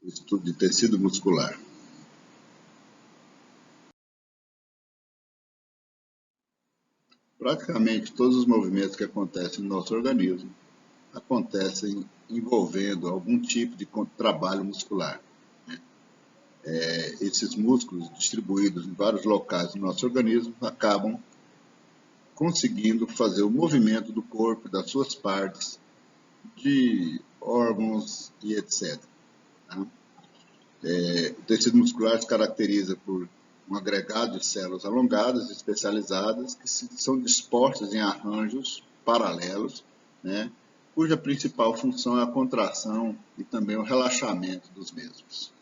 o estudo de tecido muscular. Praticamente todos os movimentos que acontecem no nosso organismo acontecem envolvendo algum tipo de trabalho muscular. Esses músculos distribuídos em vários locais do nosso organismo acabam conseguindo fazer o movimento do corpo, das suas partes, de órgãos e etc. O tecido muscular se caracteriza por um agregado de células alongadas, especializadas, que são dispostas em arranjos paralelos, cuja principal função é a contração e também o relaxamento dos mesmos.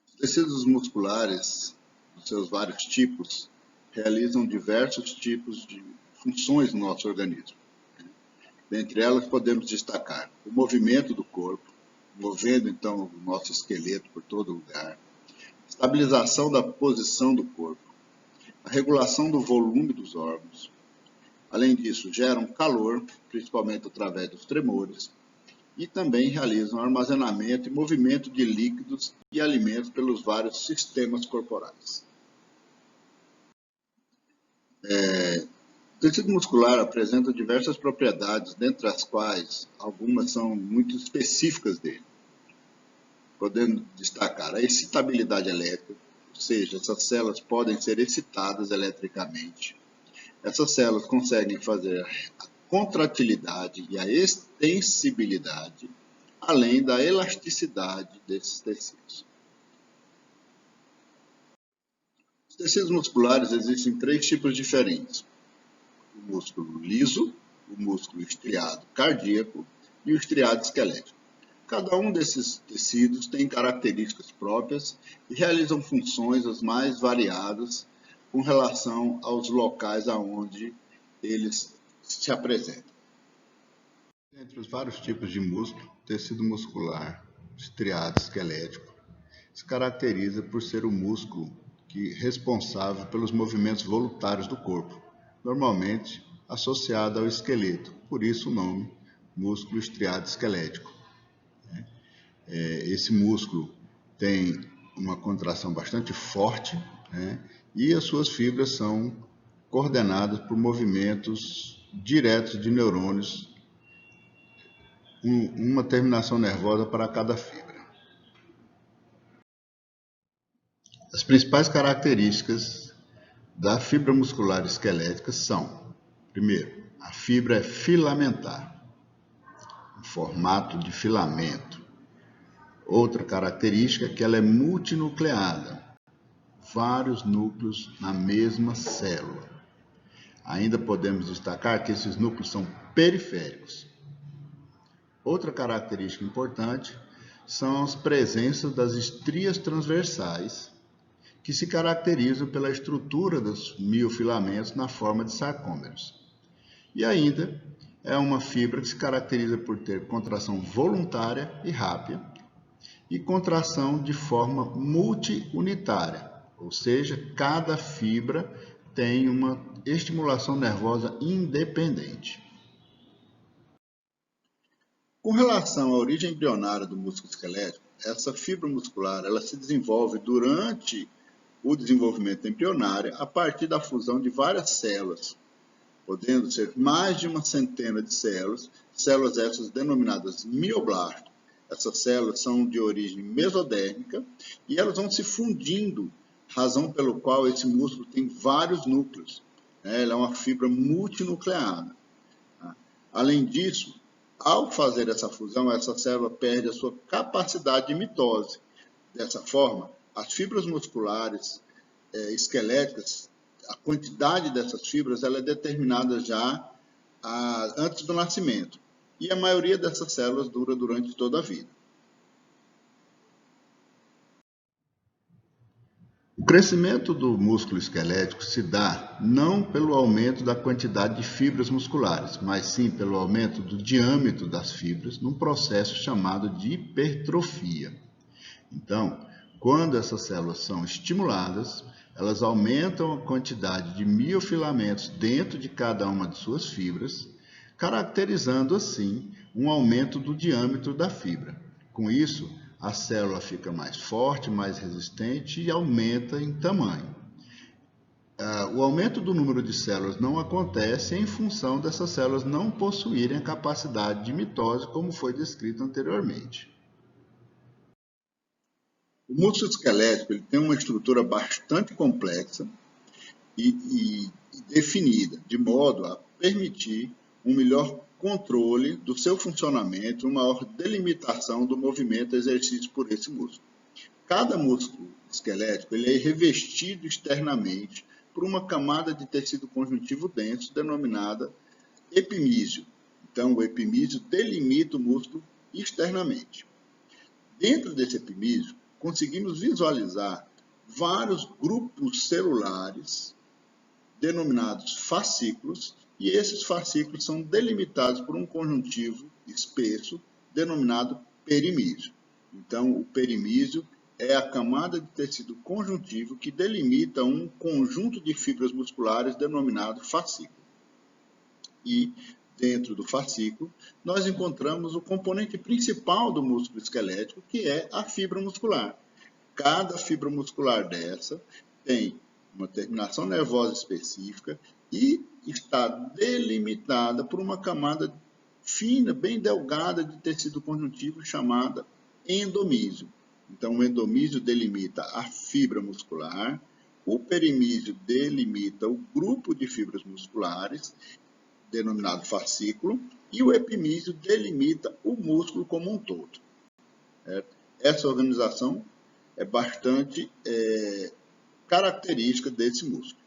Os tecidos musculares, nos seus vários tipos, realizam diversos tipos de funções no nosso organismo. Dentre elas, podemos destacar o movimento do corpo, movendo então o nosso esqueleto por todo lugar, estabilização da posição do corpo, a regulação do volume dos órgãos. Além disso, geram calor, principalmente através dos tremores, e também realizam armazenamento e movimento de líquidos e alimentos pelos vários sistemas corporais. O tecido muscular apresenta diversas propriedades, dentre as quais algumas são muito específicas dele. Podemos destacar a excitabilidade elétrica, ou seja, essas células podem ser excitadas eletricamente. Essas células conseguem fazer a contratilidade e a extensibilidade, além da elasticidade desses tecidos. Os tecidos musculares existem três tipos diferentes: o músculo liso, o músculo estriado cardíaco e o estriado esquelético. Cada um desses tecidos tem características próprias e realizam funções as mais variadas com relação aos locais aonde eles se apresentam. Entre os vários tipos de músculo, o tecido muscular estriado esquelético se caracteriza por ser o músculo responsável pelos movimentos voluntários do corpo, normalmente associado ao esqueleto, por isso o nome músculo estriado esquelético. Esse músculo tem uma contração bastante forte, e as suas fibras são coordenadas por movimentos diretos de neurônios, uma terminação nervosa para cada fibra. As principais características da fibra muscular esquelética são: primeiro, a fibra é filamentar, em formato de filamento. Outra característica é que ela é multinucleada, vários núcleos na mesma célula. Ainda podemos destacar que esses núcleos são periféricos. Outra característica importante são as presenças das estrias transversais, que se caracterizam pela estrutura dos miofilamentos na forma de sarcômeros. E ainda é uma fibra que se caracteriza por ter contração voluntária e rápida, e contração de forma multiunitária, ou seja, cada fibra tem uma estimulação nervosa independente. Com relação à origem embrionária do músculo esquelético, essa fibra muscular ela se desenvolve durante o desenvolvimento embrionário a partir da fusão de várias células, podendo ser mais de uma centena de células essas denominadas mioblastos. Essas células são de origem mesodérmica e elas vão se fundindo, razão pelo qual esse músculo tem vários núcleos. Ela é uma fibra multinucleada. Além disso, ao fazer essa fusão, essa célula perde a sua capacidade de mitose. Dessa forma, as fibras musculares esqueléticas, a quantidade dessas fibras ela é determinada já antes do nascimento. E a maioria dessas células dura durante toda a vida. O crescimento do músculo esquelético se dá não pelo aumento da quantidade de fibras musculares, mas sim pelo aumento do diâmetro das fibras num processo chamado de hipertrofia. Então, quando essas células são estimuladas, elas aumentam a quantidade de miofilamentos dentro de cada uma de suas fibras, caracterizando assim um aumento do diâmetro da fibra. Com isso, a célula fica mais forte, mais resistente e aumenta em tamanho. O aumento do número de células não acontece em função dessas células não possuírem a capacidade de mitose, como foi descrito anteriormente. O músculo esquelético ele tem uma estrutura bastante complexa e definida, de modo a permitir um melhor controle do seu funcionamento, uma maior delimitação do movimento exercido por esse músculo. Cada músculo esquelético ele é revestido externamente por uma camada de tecido conjuntivo denso denominada epimísio. Então, o epimísio delimita o músculo externamente. Dentro desse epimísio, conseguimos visualizar vários grupos celulares denominados fascículos, e esses fascículos são delimitados por um conjuntivo espesso denominado perimísio. Então, o perimísio é a camada de tecido conjuntivo que delimita um conjunto de fibras musculares denominado fascículo. E, dentro do fascículo, nós encontramos o componente principal do músculo esquelético, que é a fibra muscular. Cada fibra muscular dessa tem uma terminação nervosa específica e está delimitada por uma camada fina, bem delgada de tecido conjuntivo chamada endomísio. Então, o endomísio delimita a fibra muscular, o perimísio delimita o grupo de fibras musculares, denominado fascículo, e o epimísio delimita o músculo como um todo. Essa organização é bastante característica desse músculo.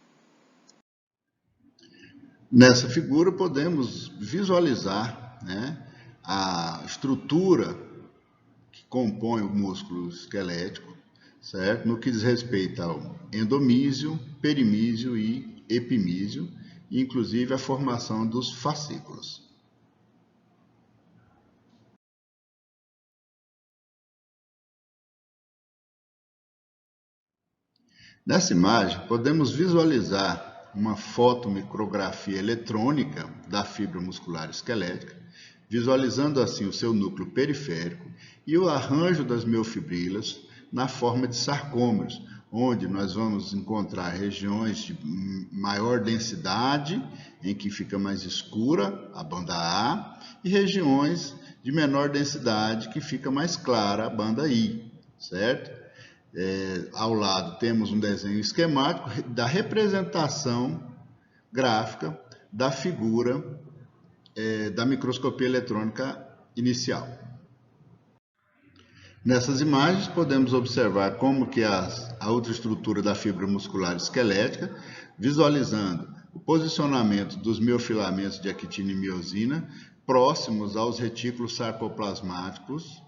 Nessa figura podemos visualizar, né, a estrutura que compõe o músculo esquelético, certo? No que diz respeito ao endomísio, perimísio e epimísio, inclusive a formação dos fascículos. Nessa imagem, podemos visualizar uma fotomicrografia eletrônica da fibra muscular esquelética, visualizando assim o seu núcleo periférico e o arranjo das miofibrilas na forma de sarcômeros, onde nós vamos encontrar regiões de maior densidade, em que fica mais escura a banda A, e regiões de menor densidade, que fica mais clara a banda I, certo? Ao lado temos um desenho esquemático da representação gráfica da figura da microscopia eletrônica inicial. Nessas imagens podemos observar como que a ultraestrutura da fibra muscular esquelética, visualizando o posicionamento dos miofilamentos de actina e miosina próximos aos retículos sarcoplasmáticos,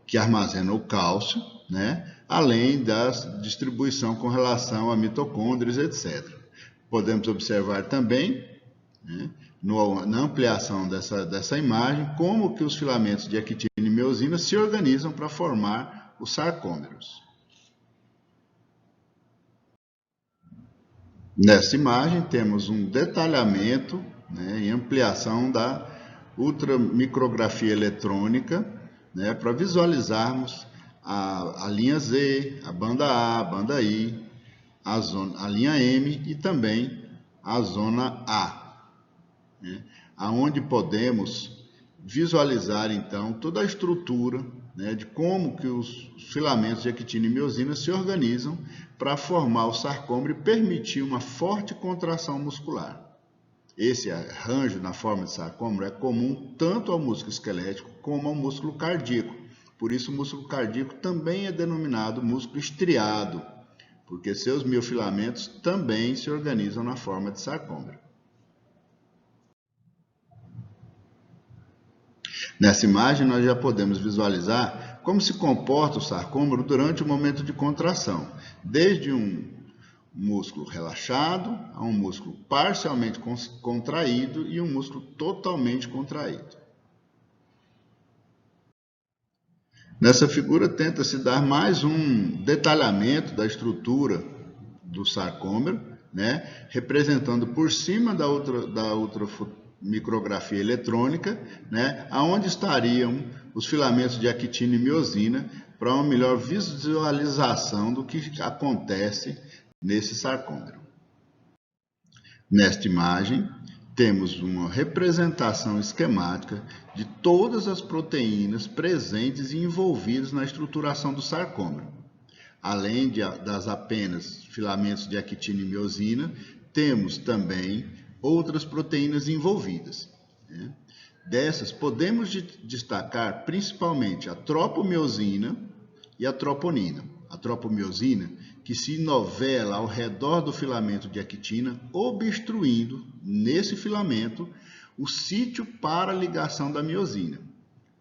que armazenam o cálcio, né? Além da distribuição com relação a mitocôndrias, etc. Podemos observar também, né, na ampliação dessa imagem, como que os filamentos de actina e miosina se organizam para formar os sarcômeros. Nessa imagem temos um detalhamento, né, e ampliação da ultramicrografia eletrônica, né, para visualizarmos a linha Z, a banda A, a banda I, a linha M e também a zona A, né, aonde podemos visualizar então toda a estrutura, né, de como que os filamentos de actina e miosina se organizam para formar o sarcômero e permitir uma forte contração muscular. Esse arranjo na forma de sarcômero é comum tanto ao músculo esquelético como ao músculo cardíaco. Por isso, o músculo cardíaco também é denominado músculo estriado, porque seus miofilamentos também se organizam na forma de sarcômero. Nessa imagem, nós já podemos visualizar como se comporta o sarcômero durante o momento de contração, desde um músculo relaxado a um músculo parcialmente contraído e um músculo totalmente contraído. Nessa figura tenta-se dar mais um detalhamento da estrutura do sarcômero, né, representando por cima da ultramicrografia eletrônica, né, onde estariam os filamentos de actina e miosina para uma melhor visualização do que acontece nesse sarcômero. Nesta imagem, temos uma representação esquemática de todas as proteínas presentes e envolvidas na estruturação do sarcômero. Além das apenas filamentos de actina e miosina, temos também outras proteínas envolvidas. Dessas, podemos destacar principalmente a tropomiosina e a troponina. A tropomiosina, que se novela ao redor do filamento de actina, obstruindo, nesse filamento, o sítio para a ligação da miosina.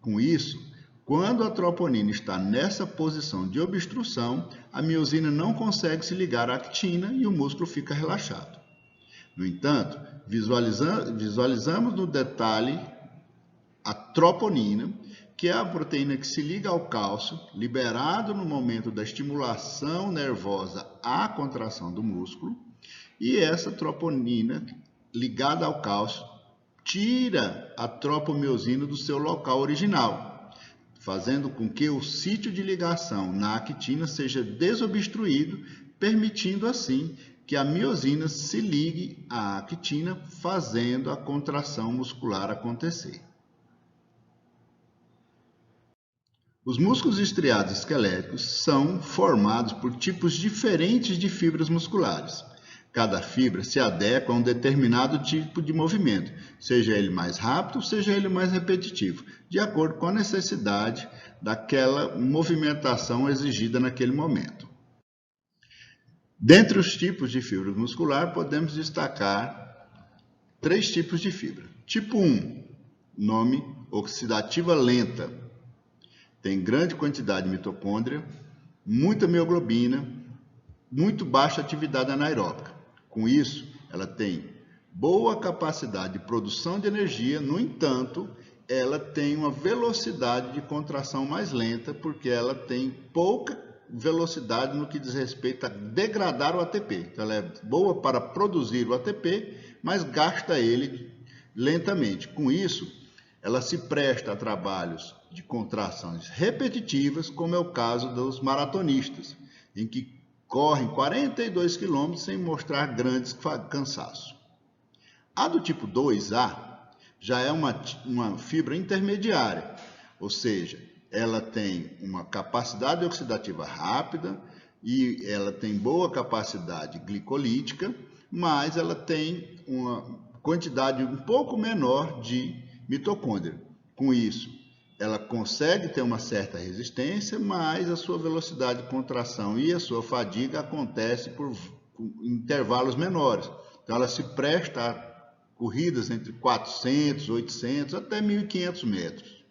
Com isso, quando a troponina está nessa posição de obstrução, a miosina não consegue se ligar à actina e o músculo fica relaxado. No entanto, visualizamos no detalhe a troponina, que é a proteína que se liga ao cálcio, liberado no momento da estimulação nervosa à contração do músculo, e essa troponina, ligada ao cálcio, tira a tropomiosina do seu local original, fazendo com que o sítio de ligação na actina seja desobstruído, permitindo assim que a miosina se ligue à actina, fazendo a contração muscular acontecer. Os músculos estriados esqueléticos são formados por tipos diferentes de fibras musculares. Cada fibra se adequa a um determinado tipo de movimento, seja ele mais rápido, seja ele mais repetitivo, de acordo com a necessidade daquela movimentação exigida naquele momento. Dentre os tipos de fibra muscular, podemos destacar 3 tipos de fibra. Tipo 1, nome oxidativa lenta. Tem grande quantidade de mitocôndria, muita mioglobina, muito baixa atividade anaeróbica. Com isso, ela tem boa capacidade de produção de energia, no entanto, ela tem uma velocidade de contração mais lenta, porque ela tem pouca velocidade no que diz respeito a degradar o ATP. Então, ela é boa para produzir o ATP, mas gasta ele lentamente. Com isso, ela se presta a trabalhos de contrações repetitivas, como é o caso dos maratonistas, em que correm 42 km sem mostrar grandes cansaços. A do tipo 2A já é uma fibra intermediária, ou seja, ela tem uma capacidade oxidativa rápida e ela tem boa capacidade glicolítica, mas ela tem uma quantidade um pouco menor de mitocôndria. Com isso, ela consegue ter uma certa resistência, mas a sua velocidade de contração e a sua fadiga acontece por intervalos menores. Então, ela se presta a corridas entre 400, 800 até 1.500 metros.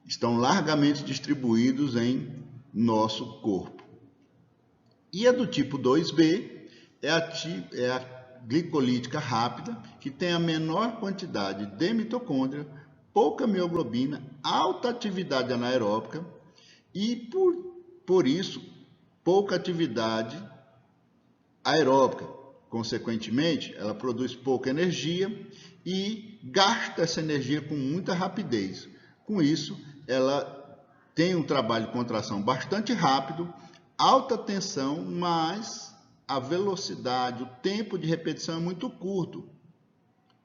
Estão largamente distribuídos em nosso corpo. E a do tipo 2B é a glicolítica rápida, que tem a menor quantidade de mitocôndria, pouca mioglobina, alta atividade anaeróbica e, por isso, pouca atividade aeróbica. Consequentemente, ela produz pouca energia e gasta essa energia com muita rapidez. Com isso, ela tem um trabalho de contração bastante rápido, alta tensão, mas a velocidade, o tempo de repetição é muito curto,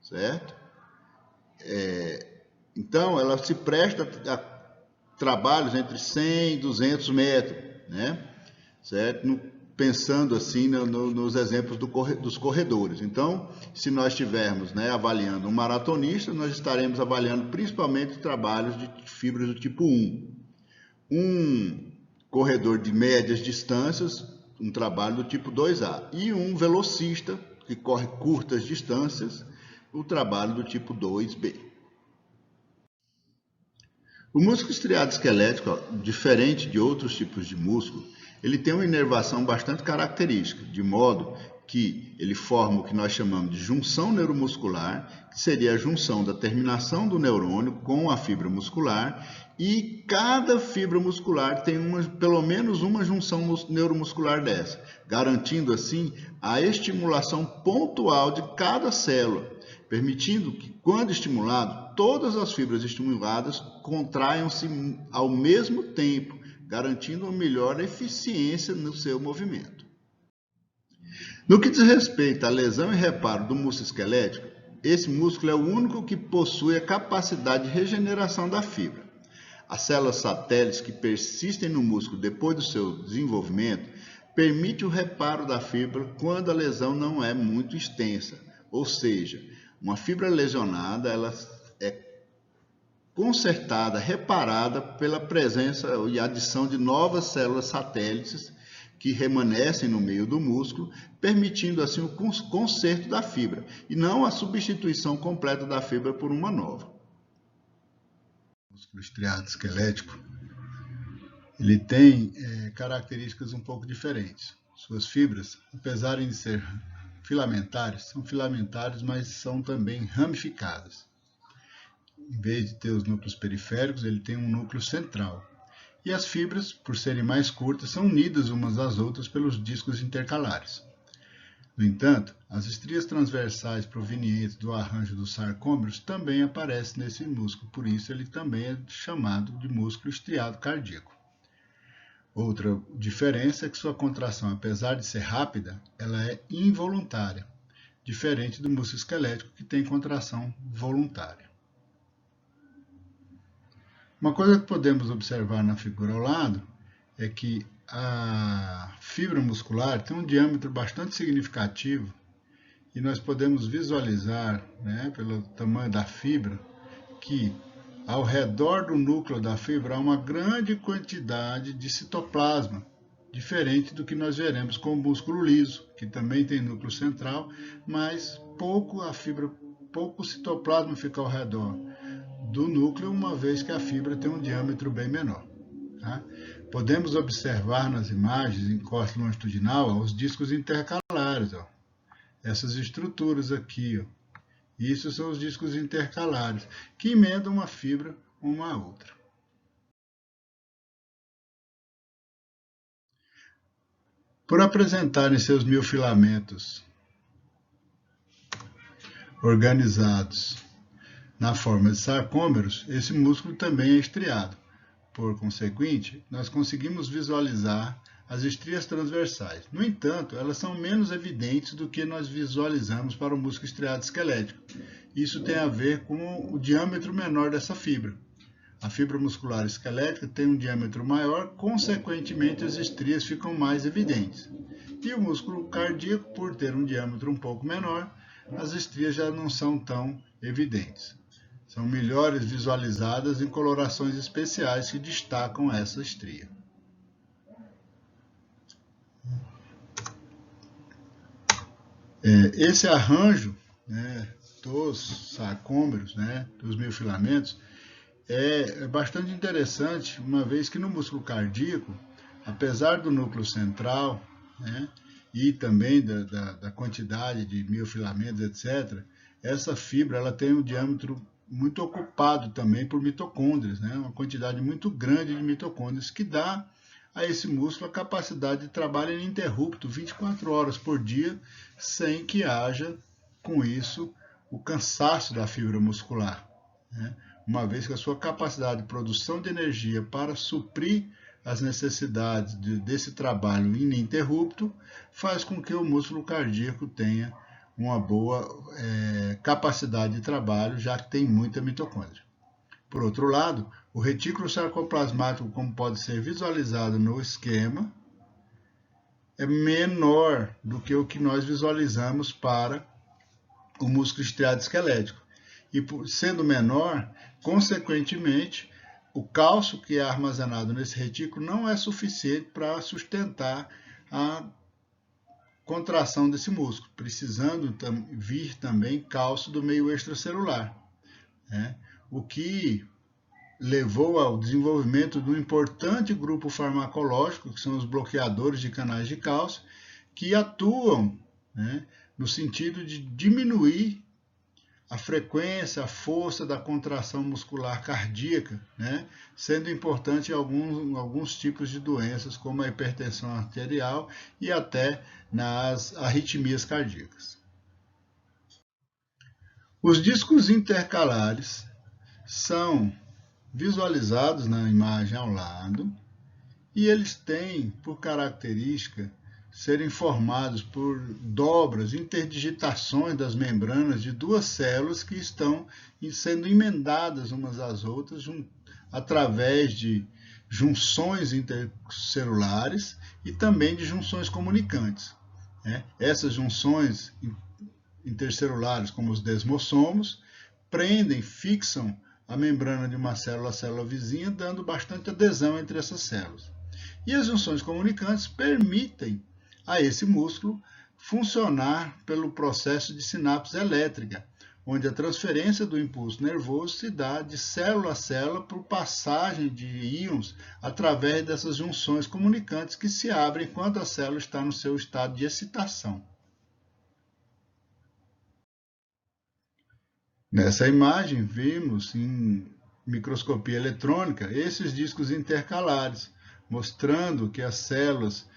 certo? Então, ela se presta a trabalhos entre 100 e 200 metros, né? Certo? Pensando assim nos exemplos dos corredores. Então, se nós estivermos avaliando um maratonista, nós estaremos avaliando principalmente trabalhos de fibras do tipo 1. Um corredor de médias distâncias, um trabalho do tipo 2A. E um velocista, que corre curtas distâncias, o trabalho do tipo 2B. O músculo estriado esquelético, diferente de outros tipos de músculo, ele tem uma inervação bastante característica, de modo que ele forma o que nós chamamos de junção neuromuscular, que seria a junção da terminação do neurônio com a fibra muscular, e cada fibra muscular tem pelo menos uma junção neuromuscular dessa, garantindo assim a estimulação pontual de cada célula, permitindo que, quando estimulado, todas as fibras estimuladas contraiam-se ao mesmo tempo, garantindo uma melhor eficiência no seu movimento. No que diz respeito à lesão e reparo do músculo esquelético, esse músculo é o único que possui a capacidade de regeneração da fibra. As células satélites que persistem no músculo depois do seu desenvolvimento permitem o reparo da fibra quando a lesão não é muito extensa, ou seja, uma fibra lesionada ela é consertada, reparada pela presença e adição de novas células satélites que permanecem no meio do músculo, permitindo assim o conserto da fibra e não a substituição completa da fibra por uma nova. O músculo estriado esquelético ele tem características um pouco diferentes. Suas fibras, apesar de ser filamentares, são filamentares, mas são também ramificadas. Em vez de ter os núcleos periféricos, ele tem um núcleo central. E as fibras, por serem mais curtas, são unidas umas às outras pelos discos intercalares. No entanto, as estrias transversais provenientes do arranjo dos sarcômeros também aparecem nesse músculo, por isso ele também é chamado de músculo estriado cardíaco. Outra diferença é que sua contração, apesar de ser rápida, ela é involuntária, diferente do músculo esquelético que tem contração voluntária. Uma coisa que podemos observar na figura ao lado é que a fibra muscular tem um diâmetro bastante significativo e nós podemos visualizar, pelo tamanho da fibra, que ao redor do núcleo da fibra há uma grande quantidade de citoplasma, diferente do que nós veremos com o músculo liso, que também tem núcleo central, mas pouco citoplasma fica ao redor do núcleo, uma vez que a fibra tem um diâmetro bem menor. Tá? Podemos observar nas imagens em corte longitudinal os discos intercalares, essas estruturas aqui. Isso são os discos intercalares, que emendam uma fibra uma à outra. Por apresentarem seus miofilamentos organizados na forma de sarcômeros, esse músculo também é estriado. Por conseguinte, nós conseguimos visualizar as estrias transversais. No entanto, elas são menos evidentes do que nós visualizamos para o músculo estriado esquelético. Isso tem a ver com o diâmetro menor dessa fibra. A fibra muscular esquelética tem um diâmetro maior, consequentemente as estrias ficam mais evidentes. E o músculo cardíaco, por ter um diâmetro um pouco menor, as estrias já não são tão evidentes. São melhores visualizadas em colorações especiais que destacam essa estria. Esse arranjo dos sarcômeros, dos miofilamentos, é bastante interessante, uma vez que no músculo cardíaco, apesar do núcleo central, e também da quantidade de miofilamentos, etc., essa fibra ela tem um diâmetro muito ocupado também por mitocôndrias, uma quantidade muito grande de mitocôndrias, que dá a esse músculo a capacidade de trabalho ininterrupto 24 horas por dia, sem que haja, com isso, o cansaço da fibra muscular, uma vez que a sua capacidade de produção de energia para suprir as necessidades desse trabalho ininterrupto faz com que o músculo cardíaco tenha uma boa capacidade de trabalho, já que tem muita mitocôndria. Por outro lado, o retículo sarcoplasmático, como pode ser visualizado no esquema, é menor do que o que nós visualizamos para o músculo estriado esquelético. E sendo menor, consequentemente, o cálcio que é armazenado nesse retículo não é suficiente para sustentar a contração desse músculo, precisando vir também cálcio do meio extracelular, o que levou ao desenvolvimento de um importante grupo farmacológico, que são os bloqueadores de canais de cálcio, que atuam no sentido de diminuir a frequência, a força da contração muscular cardíaca, sendo importante em alguns tipos de doenças, como a hipertensão arterial e até nas arritmias cardíacas. Os discos intercalares são visualizados na imagem ao lado e eles têm por característica serem formados por dobras, interdigitações das membranas de duas células que estão sendo emendadas umas às outras através de junções intercelulares e também de junções comunicantes. Essas junções intercelulares, como os desmossomos, prendem, fixam a membrana de uma célula à célula vizinha, dando bastante adesão entre essas células. E as junções comunicantes permitem a esse músculo funcionar pelo processo de sinapse elétrica, onde a transferência do impulso nervoso se dá de célula a célula por passagem de íons através dessas junções comunicantes que se abrem enquanto a célula está no seu estado de excitação. Nessa imagem, vimos em microscopia eletrônica esses discos intercalares, mostrando que as células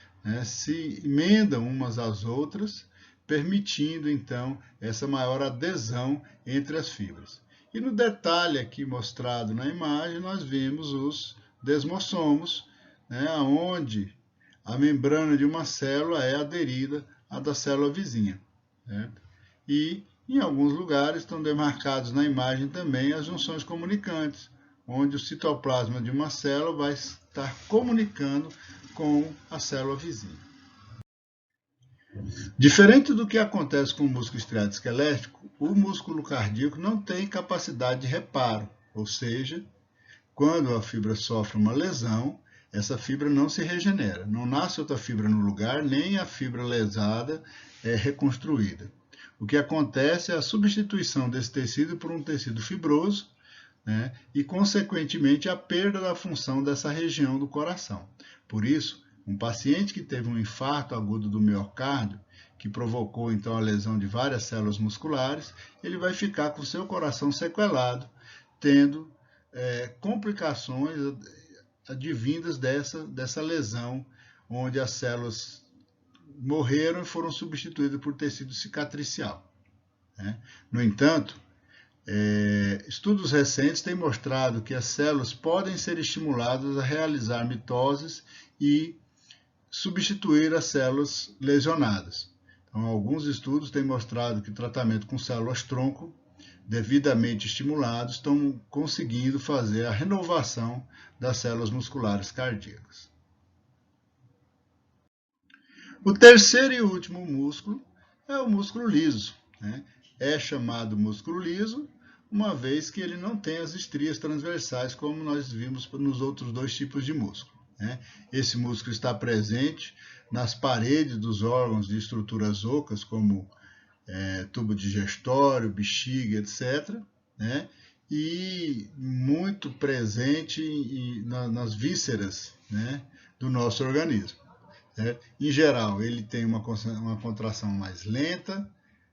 se emendam umas às outras, permitindo então essa maior adesão entre as fibras. E no detalhe aqui mostrado na imagem, nós vimos os desmossomos, onde a membrana de uma célula é aderida à da célula vizinha. Certo? E em alguns lugares estão demarcados na imagem também as junções comunicantes, onde o citoplasma de uma célula vai estar comunicando com a célula vizinha. Diferente do que acontece com o músculo estriado esquelético, o músculo cardíaco não tem capacidade de reparo, ou seja, quando a fibra sofre uma lesão, essa fibra não se regenera, não nasce outra fibra no lugar, nem a fibra lesada é reconstruída. O que acontece é a substituição desse tecido por um tecido fibroso, e, consequentemente, a perda da função dessa região do coração. Por isso, um paciente que teve um infarto agudo do miocárdio, que provocou, então, a lesão de várias células musculares, ele vai ficar com seu coração sequelado, tendo complicações advindas dessa lesão, onde as células morreram e foram substituídas por tecido cicatricial. No entanto, estudos recentes têm mostrado que as células podem ser estimuladas a realizar mitoses e substituir as células lesionadas. Então, alguns estudos têm mostrado que o tratamento com células-tronco, devidamente estimulados, estão conseguindo fazer a renovação das células musculares cardíacas. O terceiro e último músculo é o músculo liso. É chamado músculo liso, uma vez que ele não tem as estrias transversais, como nós vimos nos outros dois tipos de músculo. Esse músculo está presente nas paredes dos órgãos de estruturas ocas, como tubo digestório, bexiga, etc. E muito presente nas vísceras do nosso organismo. Em geral, ele tem uma contração mais lenta,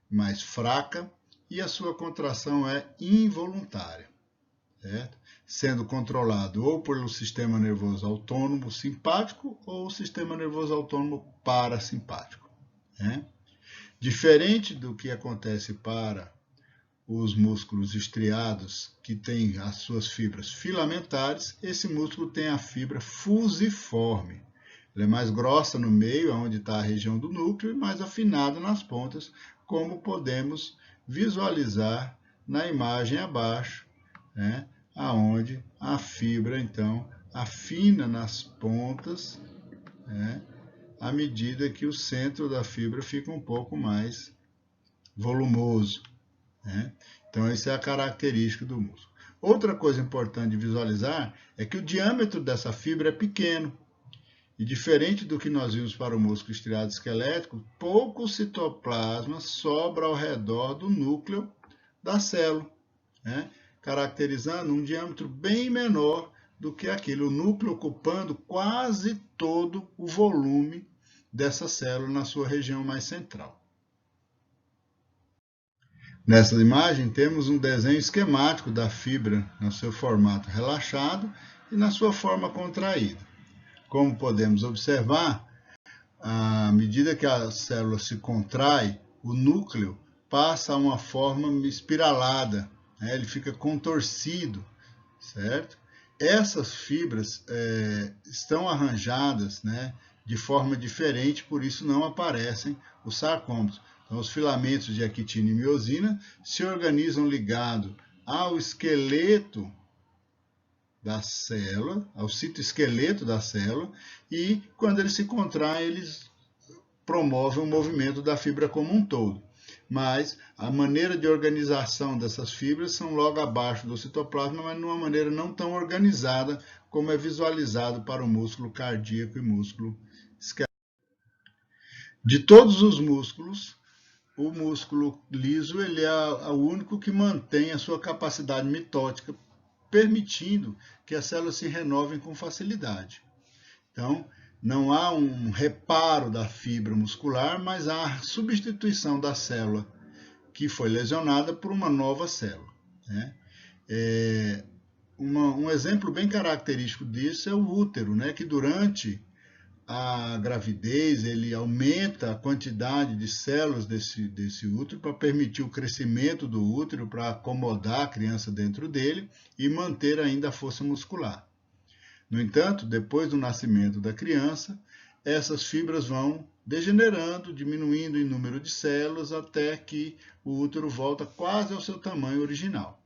mais fraca, e a sua contração é involuntária, certo? Sendo controlado ou pelo sistema nervoso autônomo simpático ou o sistema nervoso autônomo parasimpático. Diferente do que acontece para os músculos estriados, que têm as suas fibras filamentares, esse músculo tem a fibra fusiforme. Ela é mais grossa no meio, onde está a região do núcleo, e mais afinada nas pontas, como podemos visualizar na imagem abaixo, aonde a fibra, então, afina nas pontas, à medida que o centro da fibra fica um pouco mais volumoso. Então, essa é a característica do músculo. Outra coisa importante de visualizar é que o diâmetro dessa fibra é pequeno. E diferente do que nós vimos para o músculo estriado esquelético, pouco citoplasma sobra ao redor do núcleo da célula, caracterizando um diâmetro bem menor do que aquele, o núcleo ocupando quase todo o volume dessa célula na sua região mais central. Nessa imagem temos um desenho esquemático da fibra no seu formato relaxado e na sua forma contraída. Como podemos observar, à medida que a célula se contrai, o núcleo passa a uma forma espiralada, ele fica contorcido, certo? Essas fibras estão arranjadas, né, de forma diferente, por isso não aparecem os sarcômeros. Então, os filamentos de actina e miosina se organizam ligado ao esqueleto da célula, ao citoesqueleto da célula, e quando eles se contraem, eles promovem o movimento da fibra como um todo. Mas a maneira de organização dessas fibras são logo abaixo do citoplasma, mas de uma maneira não tão organizada como é visualizado para o músculo cardíaco e músculo esquelético. De todos os músculos, o músculo liso ele é o único que mantém a sua capacidade mitótica, permitindo que as células se renovem com facilidade. Então, não há um reparo da fibra muscular, mas há a substituição da célula que foi lesionada por uma nova célula, né? Um exemplo bem característico disso é o útero, né? Que durante a gravidez ele aumenta a quantidade de células desse útero para permitir o crescimento do útero, para acomodar a criança dentro dele e manter ainda a força muscular. No entanto, depois do nascimento da criança, essas fibras vão degenerando, diminuindo em número de células, até que o útero volta quase ao seu tamanho original.